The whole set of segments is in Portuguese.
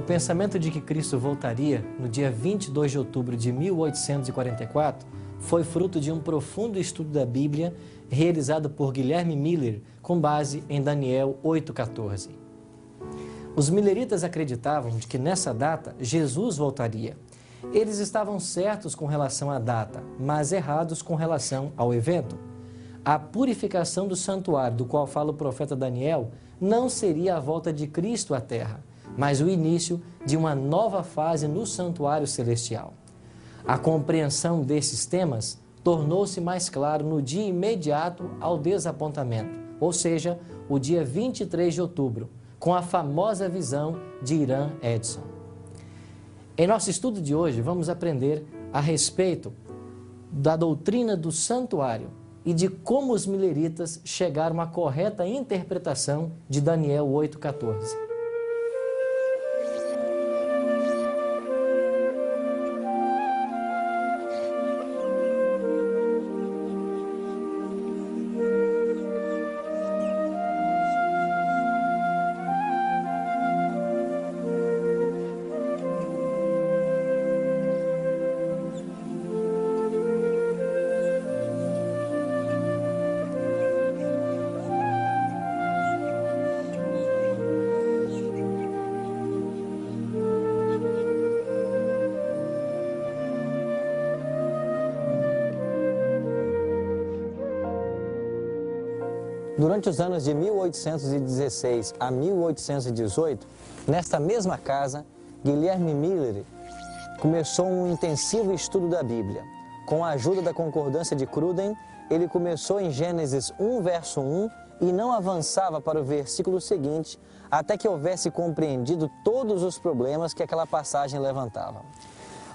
pensamento de que Cristo voltaria no dia 22 de outubro de 1844 foi fruto de um profundo estudo da Bíblia realizado por Guilherme Miller com base em Daniel 8,14. Os milleritas acreditavam de que nessa data Jesus voltaria. Eles estavam certos com relação à data, mas errados com relação ao evento. A purificação do santuário, do qual fala o profeta Daniel, não seria a volta de Cristo à terra, mas o início de uma nova fase no santuário celestial. A compreensão desses temas tornou-se mais claro no dia imediato ao desapontamento, ou seja, o dia 23 de outubro, com a famosa visão de Irã Edson. Em nosso estudo de hoje, vamos aprender a respeito da doutrina do santuário e de como os milleritas chegaram à correta interpretação de Daniel 8,14. Durante os anos de 1816 a 1818, nesta mesma casa, Guilherme Miller começou um intensivo estudo da Bíblia. Com a ajuda da concordância de Cruden, ele começou em Gênesis 1, verso 1 e não avançava para o versículo seguinte até que houvesse compreendido todos os problemas que aquela passagem levantava.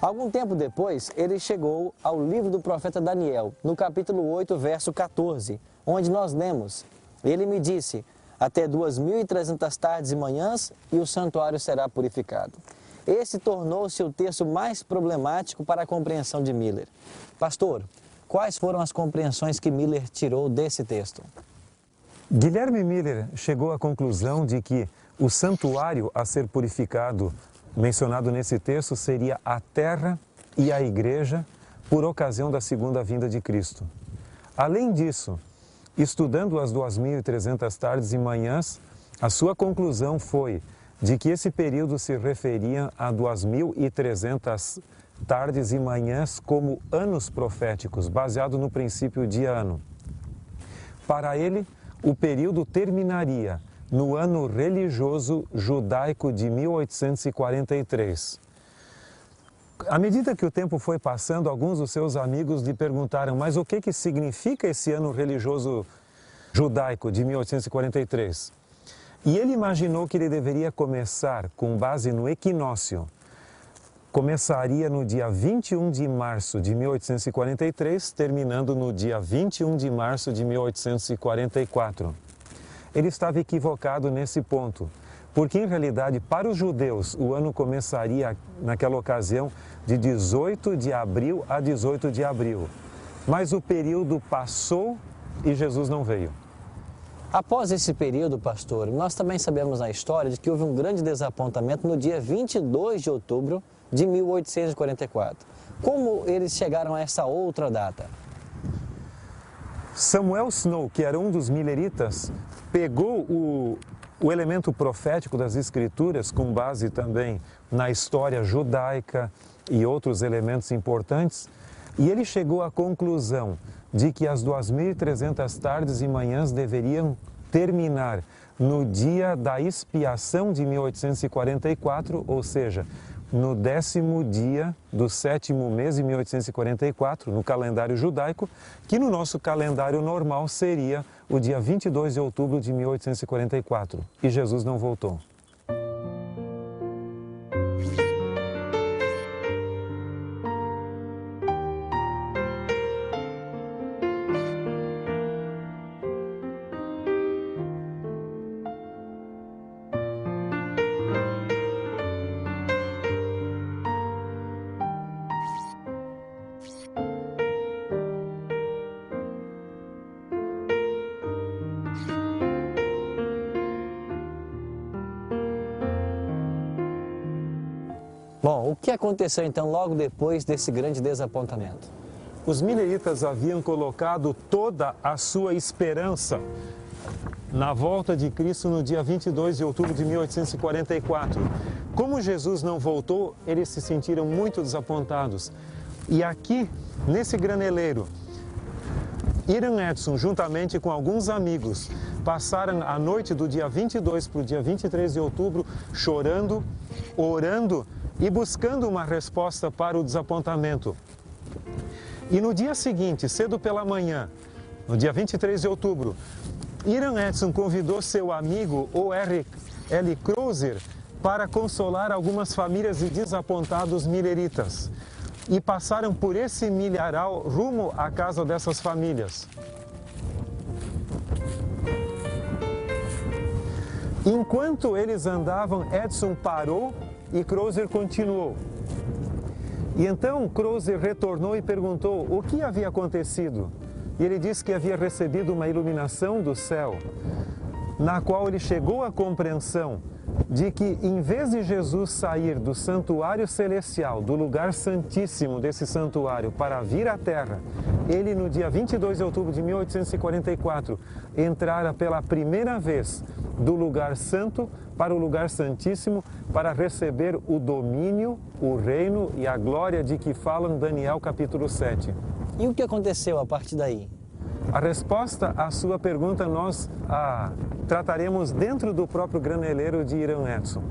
Algum tempo depois, ele chegou ao livro do profeta Daniel, no capítulo 8, verso 14, onde nós lemos: Ele me disse, até 2.300 tardes e manhãs, e o santuário será purificado. Esse tornou-se o texto mais problemático para a compreensão de Miller. Pastor, quais foram as compreensões que Miller tirou desse texto? Guilherme Miller chegou à conclusão de que o santuário a ser purificado, mencionado nesse texto, seria a terra e a igreja por ocasião da segunda vinda de Cristo. Além disso, estudando as 2.300 tardes e manhãs, a sua conclusão foi de que esse período se referia a 2.300 tardes e manhãs como anos proféticos, baseado no princípio de ano. Para ele, o período terminaria no ano religioso judaico de 1843. À medida que o tempo foi passando, alguns dos seus amigos lhe perguntaram: mas o que significa esse ano religioso judaico de 1843? E ele imaginou que ele deveria começar com base no equinócio. Começaria no dia 21 de março de 1843, terminando no dia 21 de março de 1844. Ele estava equivocado nesse ponto, porque em realidade para os judeus o ano começaria naquela ocasião de 18 de abril a 18 de abril. Mas o período passou e Jesus não veio. Após esse período, pastor, nós também sabemos a história de que houve um grande desapontamento no dia 22 de outubro de 1844. Como eles chegaram a essa outra data? Samuel Snow, que era um dos milleritas, pegou o elemento profético das Escrituras, com base também na história judaica e outros elementos importantes, e ele chegou à conclusão de que as 2.300 tardes e manhãs deveriam terminar no dia da expiação de 1844, ou seja, no 10º dia do 7º mês de 1844, no calendário judaico, que no nosso calendário normal seria o dia 22 de outubro de 1844. E Jesus não voltou. O que aconteceu então logo depois desse grande desapontamento? Os mileritas haviam colocado toda a sua esperança na volta de Cristo no dia 22 de outubro de 1844. Como Jesus não voltou, eles se sentiram muito desapontados. E aqui, nesse graneleiro, Hiram Edson, juntamente com alguns amigos, passaram a noite do dia 22 para o dia 23 de outubro chorando, orando e buscando uma resposta para o desapontamento. E no dia seguinte, cedo pela manhã, no dia 23 de outubro, Hiram Edson convidou seu amigo O.R. L. Crozer para consolar algumas famílias de desapontados mileritas. E passaram por esse milharal rumo à casa dessas famílias. Enquanto eles andavam, Edson parou e Crozer continuou. E então Crozer retornou e perguntou o que havia acontecido. E ele disse que havia recebido uma iluminação do céu, na qual ele chegou à compreensão de que, em vez de Jesus sair do santuário celestial, do lugar santíssimo desse santuário, para vir à terra, ele, no dia 22 de outubro de 1844, entrara pela primeira vez do lugar santo para o lugar santíssimo para receber o domínio, o reino e a glória de que fala em Daniel capítulo 7. E o que aconteceu a partir daí? A resposta à sua pergunta nós trataremos dentro do próprio graneleiro de Hiram Edson.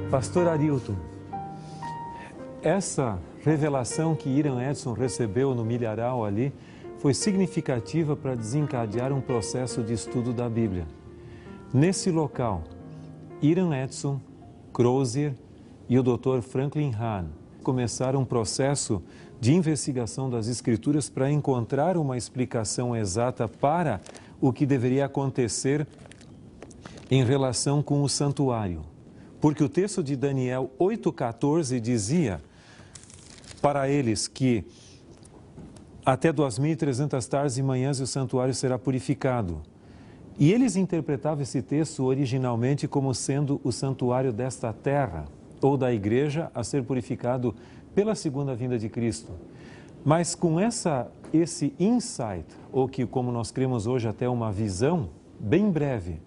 Pastor Arilton, essa revelação que Hiram Edson recebeu no milharal ali foi significativa para desencadear um processo de estudo da Bíblia. Nesse local, Hiram Edson, Crozer e o Dr. Franklin Hahn começaram um processo de investigação das Escrituras para encontrar uma explicação exata para o que deveria acontecer em relação com o santuário. Porque o texto de Daniel 8,14 dizia para eles que até 2.300 tardes e manhãs o santuário será purificado. E eles interpretavam esse texto originalmente como sendo o santuário desta terra, ou da igreja, a ser purificado pela segunda vinda de Cristo. Mas com esse insight, ou que como nós cremos hoje até uma visão, bem breve,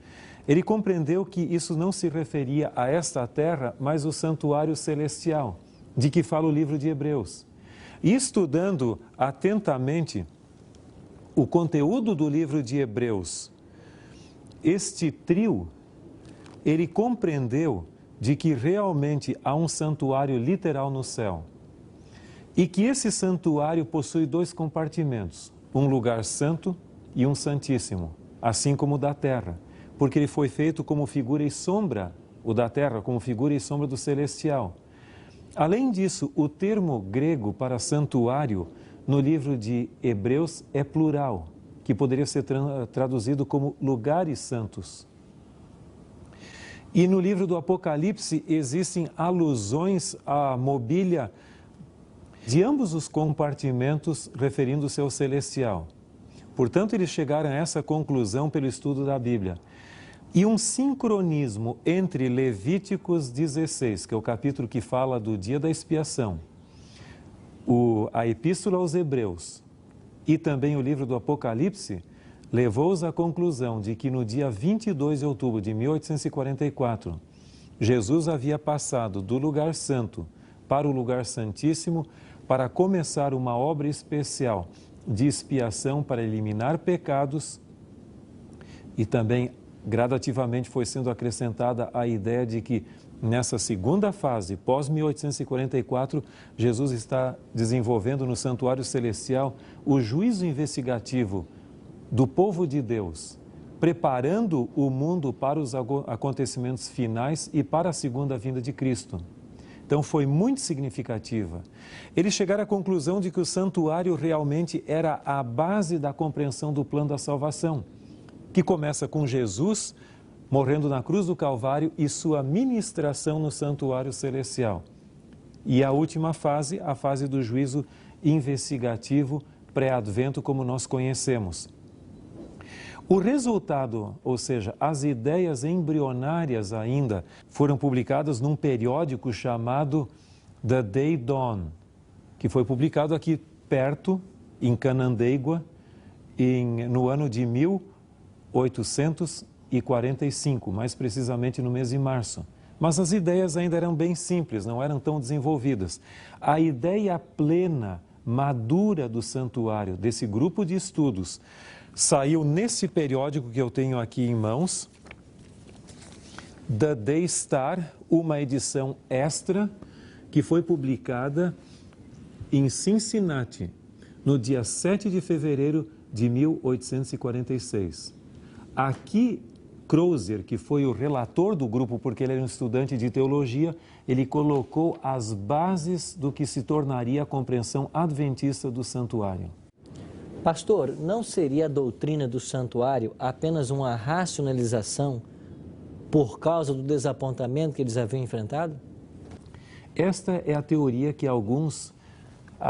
ele compreendeu que isso não se referia a esta terra, mas o santuário celestial, de que fala o livro de Hebreus. E estudando atentamente o conteúdo do livro de Hebreus, este trio, ele compreendeu de que realmente há um santuário literal no céu. E que esse santuário possui dois compartimentos, um lugar santo e um santíssimo, assim como o da terra. Porque ele foi feito como figura e sombra, o da terra, como figura e sombra do celestial. Além disso, o termo grego para santuário no livro de Hebreus é plural, que poderia ser traduzido como lugares santos. E no livro do Apocalipse existem alusões à mobília de ambos os compartimentos referindo-se ao celestial. Portanto, eles chegaram a essa conclusão pelo estudo da Bíblia. E um sincronismo entre Levíticos 16, que é o capítulo que fala do dia da expiação, a Epístola aos Hebreus e também o livro do Apocalipse, levou-os à conclusão de que no dia 22 de outubro de 1844, Jesus havia passado do lugar santo para o lugar santíssimo para começar uma obra especial de expiação para eliminar pecados e também gradativamente foi sendo acrescentada a ideia de que nessa segunda fase, pós-1844, Jesus está desenvolvendo no santuário celestial o juízo investigativo do povo de Deus preparando o mundo para os acontecimentos finais e para a segunda vinda de Cristo. Então foi muito significativa. Eles chegaram à conclusão de que o santuário realmente era a base da compreensão do plano da salvação, que começa com Jesus morrendo na cruz do Calvário e sua ministração no santuário celestial. E a última fase, a fase do juízo investigativo pré-advento, como nós conhecemos. O resultado, ou seja, as ideias embrionárias ainda, foram publicadas num periódico chamado The Day Dawn, que foi publicado aqui perto, em Canandaigua, no ano de 1845, mais precisamente no mês de março. Mas as ideias ainda eram bem simples, não eram tão desenvolvidas. A ideia plena, madura do santuário, desse grupo de estudos, saiu nesse periódico que eu tenho aqui em mãos, The Day Star, uma edição extra que foi publicada em Cincinnati, no dia 7 de fevereiro de 1846. Aqui, Crozer, que foi o relator do grupo, porque ele era um estudante de teologia, ele colocou as bases do que se tornaria a compreensão adventista do santuário. Pastor, não seria a doutrina do santuário apenas uma racionalização por causa do desapontamento que eles haviam enfrentado? Esta é a teoria que a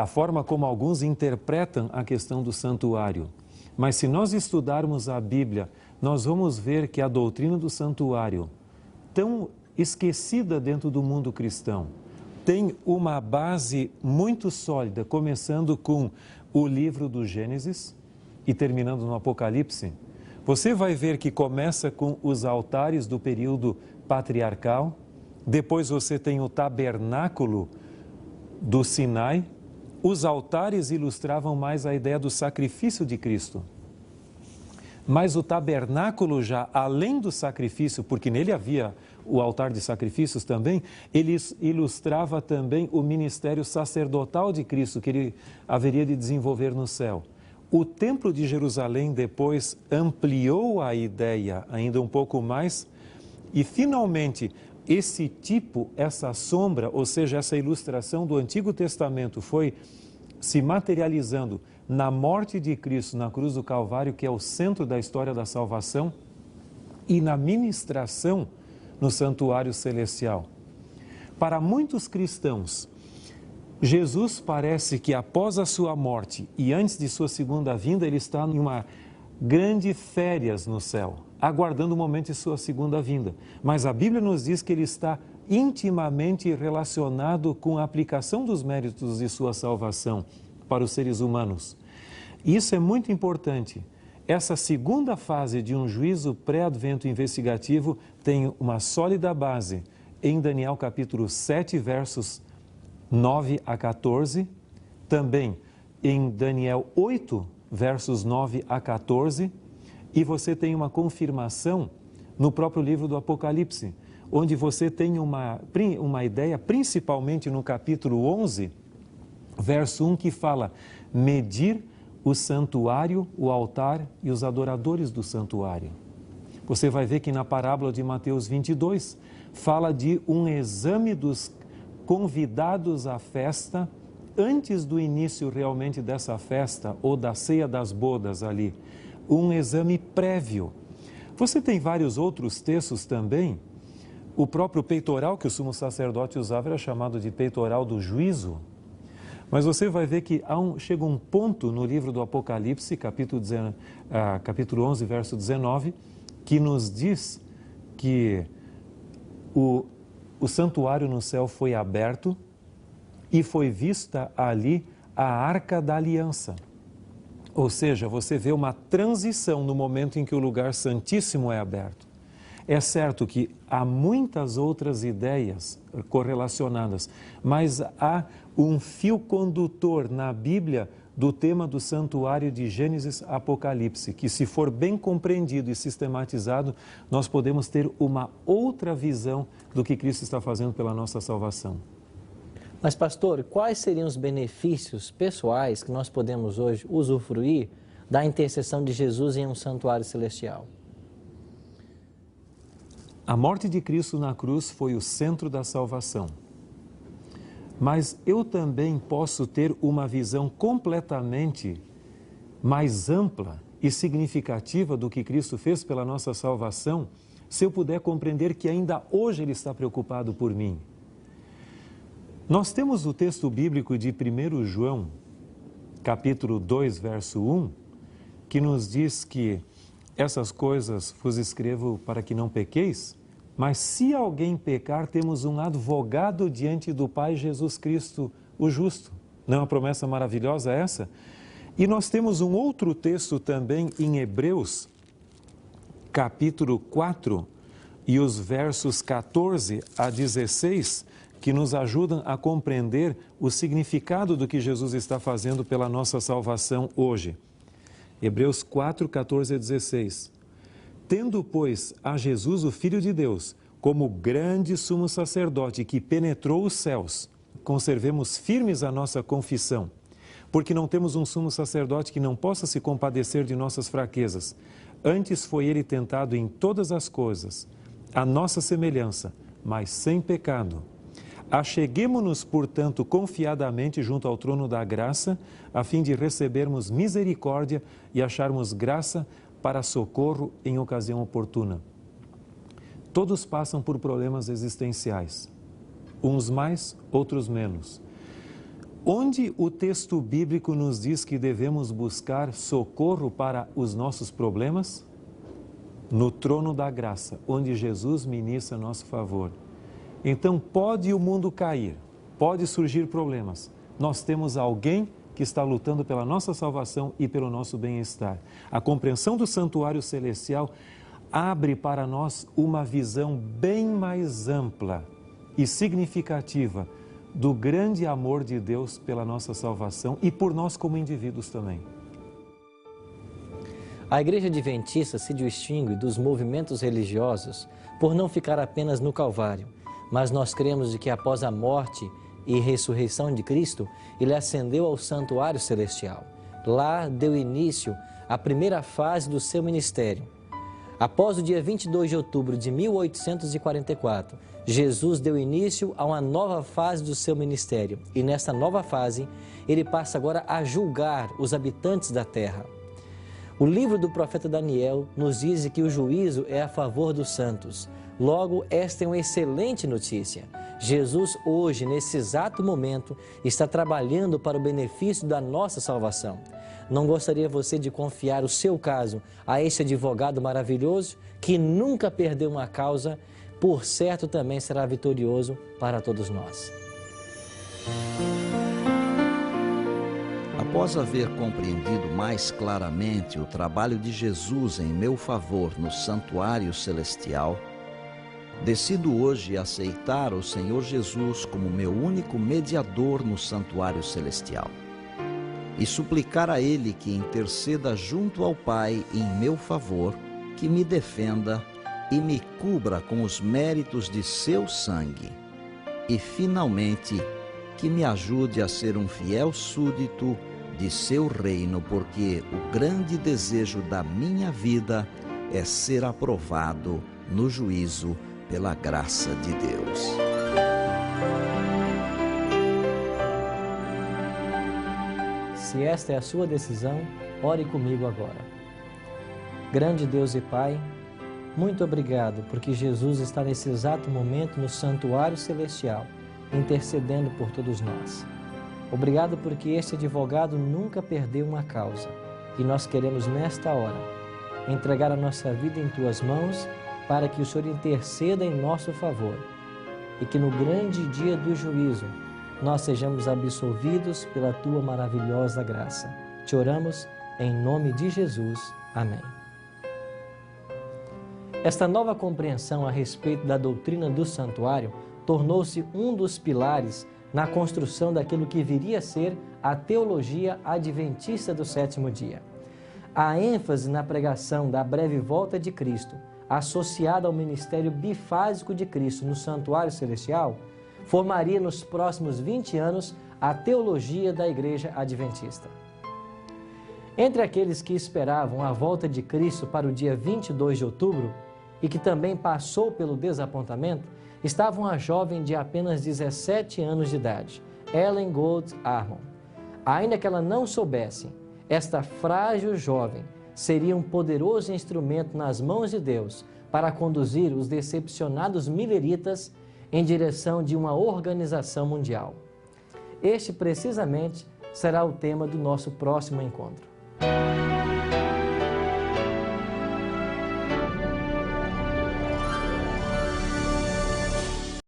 forma como alguns interpretam a questão do santuário. Mas se nós estudarmos a Bíblia, nós vamos ver que a doutrina do santuário, tão esquecida dentro do mundo cristão, tem uma base muito sólida, começando com o livro do Gênesis e terminando no Apocalipse. Você vai ver que começa com os altares do período patriarcal, depois você tem o tabernáculo do Sinai. Os altares ilustravam mais a ideia do sacrifício de Cristo. Mas o tabernáculo já, além do sacrifício, porque nele havia o altar de sacrifícios também, ele ilustrava também o ministério sacerdotal de Cristo, que ele haveria de desenvolver no céu. O Templo de Jerusalém depois ampliou a ideia ainda um pouco mais e, finalmente, esse tipo, essa sombra, ou seja, essa ilustração do Antigo Testamento foi se materializando na morte de Cristo na cruz do Calvário, que é o centro da história da salvação, e na ministração no santuário celestial. Para muitos cristãos, Jesus parece que após a sua morte e antes de sua segunda vinda, ele está em uma grande férias no céu, aguardando o momento de sua segunda vinda. Mas a Bíblia nos diz que ele está intimamente relacionado com a aplicação dos méritos de sua salvação para os seres humanos. Isso é muito importante. Essa segunda fase de um juízo pré-advento investigativo tem uma sólida base em Daniel capítulo 7, versos 9 a 14, também em Daniel 8, versos 9 a 14, e você tem uma confirmação no próprio livro do Apocalipse, onde você tem uma ideia, principalmente no capítulo 11, verso 1, que fala: medir o santuário, o altar e os adoradores do santuário. Você vai ver que na parábola de Mateus 22, fala de um exame dos convidados à festa, antes do início realmente dessa festa, ou da ceia das bodas ali, um exame prévio. Você tem vários outros textos também. O próprio peitoral que o sumo sacerdote usava era chamado de peitoral do juízo. Mas você vai ver que chega um ponto no livro do Apocalipse, capítulo 11, verso 19, que nos diz que o santuário no céu foi aberto e foi vista ali a Arca da Aliança. Ou seja, você vê uma transição no momento em que o lugar santíssimo é aberto. É certo que há muitas outras ideias correlacionadas, mas há um fio condutor na Bíblia do tema do santuário de Gênesis Apocalipse, que, se for bem compreendido e sistematizado, nós podemos ter uma outra visão do que Cristo está fazendo pela nossa salvação. Mas, pastor, quais seriam os benefícios pessoais que nós podemos hoje usufruir da intercessão de Jesus em um santuário celestial? A morte de Cristo na cruz foi o centro da salvação. Mas eu também posso ter uma visão completamente mais ampla e significativa do que Cristo fez pela nossa salvação, se eu puder compreender que ainda hoje Ele está preocupado por mim. Nós temos o texto bíblico de 1 João, capítulo 2, verso 1, que nos diz que essas coisas vos escrevo para que não pequeis, mas se alguém pecar, temos um advogado diante do Pai, Jesus Cristo, o justo. Não é uma promessa maravilhosa essa? E nós temos um outro texto também em Hebreus, capítulo 4, e os versos 14 a 16, que nos ajudam a compreender o significado do que Jesus está fazendo pela nossa salvação hoje. Hebreus 4, 14 a 16. Tendo, pois, a Jesus, o Filho de Deus, como grande sumo sacerdote que penetrou os céus, conservemos firmes a nossa confissão, porque não temos um sumo sacerdote que não possa se compadecer de nossas fraquezas. Antes foi ele tentado em todas as coisas, à nossa semelhança, mas sem pecado. Acheguemo-nos, portanto, confiadamente junto ao trono da graça, a fim de recebermos misericórdia e acharmos graça para socorro em ocasião oportuna. Todos passam por problemas existenciais, uns mais, outros menos. Onde o texto bíblico nos diz que devemos buscar socorro para os nossos problemas? No trono da graça, onde Jesus ministra a nosso favor. Então, pode o mundo cair, pode surgir problemas. Nós temos alguém que está lutando pela nossa salvação e pelo nosso bem-estar. A compreensão do santuário celestial abre para nós uma visão bem mais ampla e significativa do grande amor de Deus pela nossa salvação e por nós como indivíduos também. A Igreja Adventista se distingue dos movimentos religiosos por não ficar apenas no Calvário, mas nós cremos de que após a morte e ressurreição de Cristo, Ele ascendeu ao santuário celestial. Lá deu início à primeira fase do seu ministério. Após o dia 22 de outubro de 1844, Jesus deu início a uma nova fase do seu ministério e nesta nova fase, Ele passa agora a julgar os habitantes da terra. O livro do profeta Daniel nos diz que o juízo é a favor dos santos. Logo, esta é uma excelente notícia. Jesus hoje, nesse exato momento, está trabalhando para o benefício da nossa salvação. Não gostaria você de confiar o seu caso a este advogado maravilhoso que nunca perdeu uma causa, por certo também será vitorioso para todos nós. Após haver compreendido mais claramente o trabalho de Jesus em meu favor no santuário celestial, decido hoje aceitar o Senhor Jesus como meu único mediador no santuário celestial e suplicar a Ele que interceda junto ao Pai em meu favor, que me defenda e me cubra com os méritos de seu sangue e, finalmente, que me ajude a ser um fiel súdito de seu reino, porque o grande desejo da minha vida é ser aprovado no juízo pela graça de Deus. Se esta é a sua decisão, ore comigo agora. Grande Deus e Pai, muito obrigado porque Jesus está nesse exato momento no santuário celestial, intercedendo por todos nós. Obrigado porque este advogado nunca perdeu uma causa e nós queremos nesta hora entregar a nossa vida em Tuas mãos para que o Senhor interceda em nosso favor e que no grande dia do juízo nós sejamos absolvidos pela Tua maravilhosa graça. Te oramos em nome de Jesus. Amém. Esta nova compreensão a respeito da doutrina do santuário tornou-se um dos pilares na construção daquilo que viria a ser a teologia adventista do sétimo dia. A ênfase na pregação da breve volta de Cristo, associada ao ministério bifásico de Cristo no santuário celestial, formaria nos próximos 20 anos a teologia da Igreja Adventista. Entre aqueles que esperavam a volta de Cristo para o dia 22 de outubro, e que também passou pelo desapontamento, estava uma jovem de apenas 17 anos de idade, Ellen Gold Armon. Ainda que ela não soubesse, esta frágil jovem seria um poderoso instrumento nas mãos de Deus para conduzir os decepcionados milleritas em direção de uma organização mundial. Este, precisamente, será o tema do nosso próximo encontro.